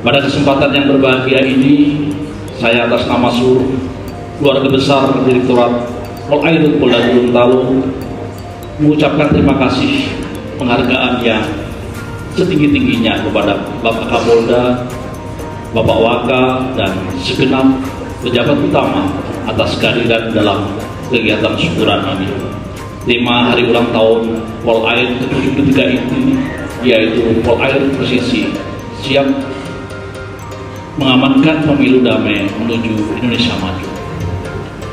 Pada kesempatan yang berbahagia ini, saya atas nama seluruh keluarga besar Direktorat Polairut Polda Gorontalo mengucapkan terima kasih penghargaan yang setinggi-tingginya kepada Bapak Kapolda, Bapak Waka, dan segenap pejabat utama atas kehadiran dalam kegiatan syukuran ini. Tema hari ulang tahun Polair ke-73 ini yaitu Polair Presisi siap mengamankan pemilu damai menuju Indonesia maju.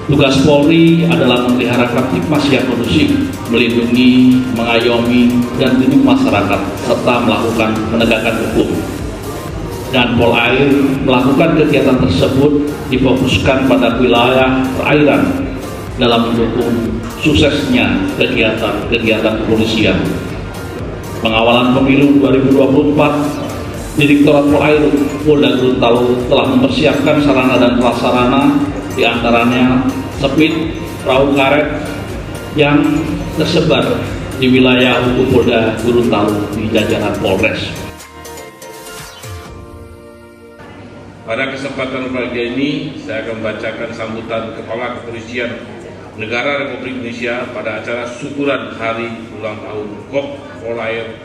Tugas Polri adalah memelihara kamtipmas yang kondusif, melindungi, mengayomi, dan melindungi masyarakat, serta melakukan penegakan hukum. Dan Polair melakukan kegiatan tersebut difokuskan pada wilayah perairan dalam mendukung suksesnya kegiatan kepolisian. Pengawalan pemilu 2024, Direktorat Polairut Polda Gorontalo telah mempersiapkan sarana dan prasarana, diantaranya speed, perahu karet yang tersebar di wilayah hukum Polda Gorontalo di jajaran Polres. Pada kesempatan berbahagia ini, saya akan membacakan sambutan Kepala Kepolisian Negara Republik Indonesia pada acara syukuran Hari Ulang Tahun KOP Polair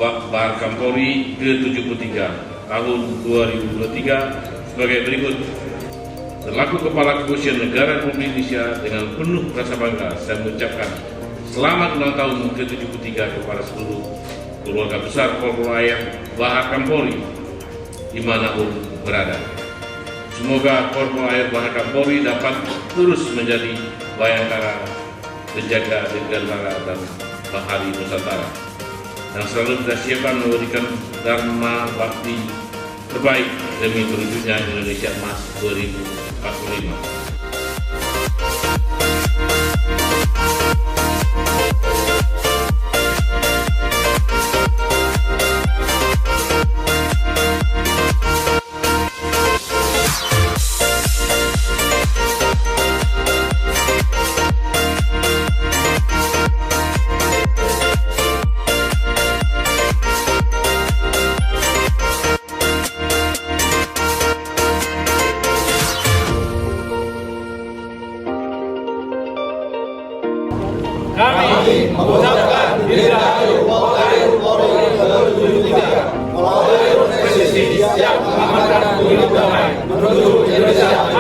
Bahar Kampolri ke-73 tahun 2023 sebagai berikut. Selaku Kepala Kepolisian Negara Republik Indonesia, dengan penuh rasa bangga saya mengucapkan selamat ulang tahun ke-73 kepada seluruh keluarga besar Polair Bahar Kampolri dimanapun berada. Semoga Polair Bahar Kampolri dapat terus menjadi bayangkara penjaga Dirgantara dan Bahari Nusantara, dan selalu kita siapkan memberikan dharma bakti terbaik demi terwujudnya Indonesia Emas 2045. Kami mengucapkan Dirgahayu Polair Polri ke-73, Polair Presisi siap mengamankan pemilu damai menuju Indonesia.